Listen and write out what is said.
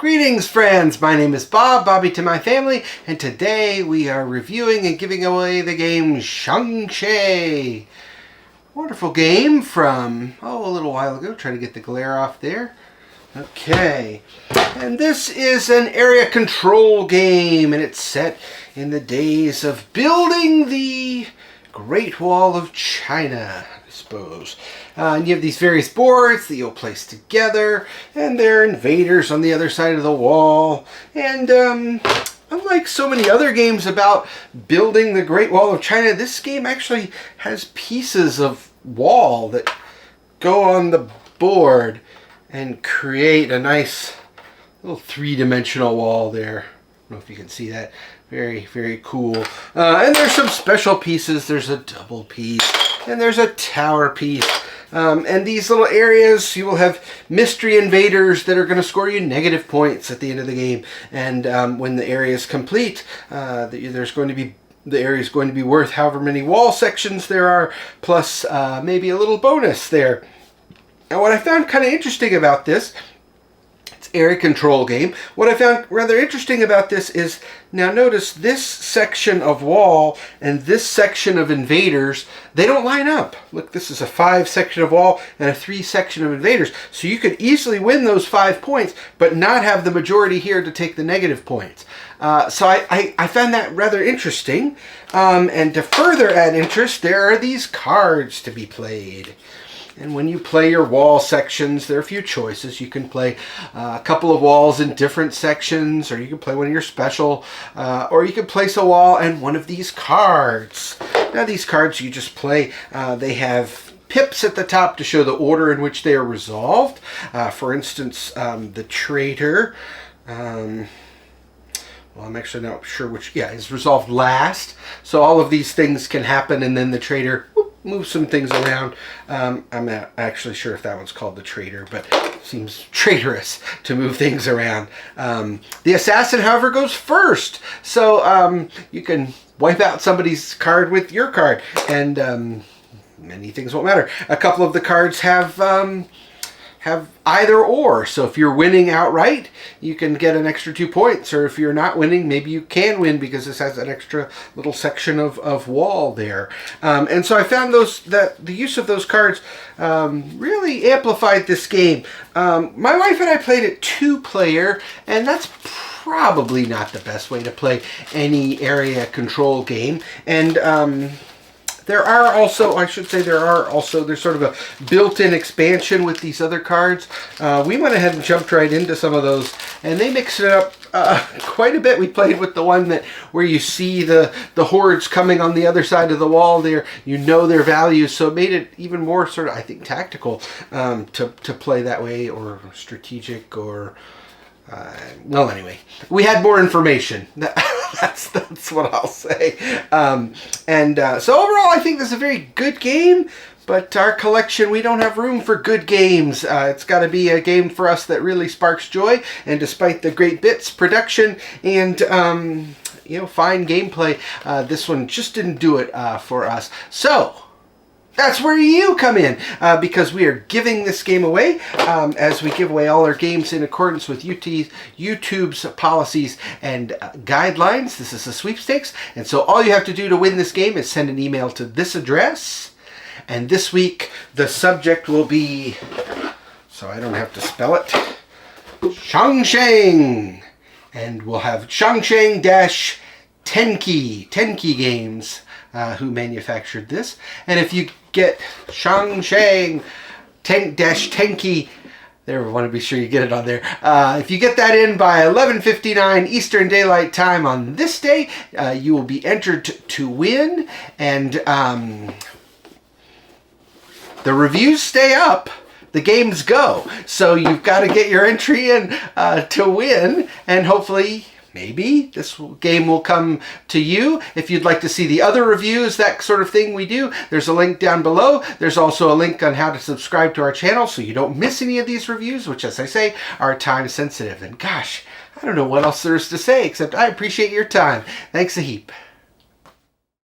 Greetings, friends! My name is Bob, Bobby to my family, and today we are reviewing and giving away the game Chang Cheng. Wonderful game from, a little while ago. Try to get the glare off there. Okay, and this is an area control game, and it's set in the days of building the Great Wall of China, I suppose. And you have these various boards that you'll place together, and there are invaders on the other side of the wall. And unlike so many other games about building the Great Wall of China, this game actually has pieces of wall that go on the board and create a nice little three-dimensional wall there. I don't know if you can see that. Very, very cool. And there's some special pieces. There's a double piece, and there's a tower piece. And these little areas, you will have mystery invaders that are going to score you negative points at the end of the game. And when the area is complete, the area is going to be worth however many wall sections there are, plus maybe a little bonus there. Now, what I found kind of interesting about this, it's area control game. What I found rather interesting about this is, now notice this section of wall and this section of invaders, they don't line up. Look, this is a 5 section of wall and a 3 section of invaders. So you could easily win those 5 points, but not have the majority here to take the negative points. So I found that rather interesting. And to further add interest, there are these cards to be played. And when you play your wall sections, there are a few choices. You can play a couple of walls in different sections, or you can play one of your special, or you can place a wall and one of these cards. Now these cards you just play, they have pips at the top to show the order in which they are resolved. For instance, the traitor, well, I'm actually not sure which, is resolved last. So all of these things can happen, and then the traitor move some things around. I'm not actually sure if that one's called the traitor, but it seems traitorous to move things around. The assassin, however, goes first. So you can wipe out somebody's card with your card, and many things won't matter. A couple of the cards have either or. So if you're winning outright, you can get an extra 2 points. Or if you're not winning, maybe you can win because this has an extra little section of wall there. And so I found that the use of those cards really amplified this game. My wife and I played it 2-player, and that's probably not the best way to play any area control game. And there's sort of a built-in expansion with these other cards. We went ahead and jumped right into some of those, and they mixed it up quite a bit. We played with the one where you see the hordes coming on the other side of the wall there. You know their values, so it made it even more sort of, I think, tactical to play that way, or strategic, or... well, anyway, we had more information. That's what I'll say. So overall, I think this is a very good game. But our collection, we don't have room for good games. It's got to be a game for us that really sparks joy. And despite the great bits, production, and fine gameplay, this one just didn't do it for us. So that's where you come in, because we are giving this game away, as we give away all our games in accordance with YouTube's policies and guidelines. This is a sweepstakes, and so all you have to do to win this game is send an email to this address. And this week, the subject will be, so I don't have to spell it, Chang Cheng. And we'll have Chang Cheng Tenki Games, who manufactured this. And if you get Chang Cheng Tenki, there, we want to be sure you get it on there. If you get that in by 11:59 Eastern Daylight Time on this day, you will be entered to win. And the reviews stay up, the games go. So you've got to get your entry in to win, and hopefully, maybe this game will come to you. If you'd like to see the other reviews, that sort of thing we do, there's a link down below. There's also a link on how to subscribe to our channel so you don't miss any of these reviews, which, as I say, are time sensitive. And gosh, I don't know what else there is to say, except I appreciate your time. Thanks a heap.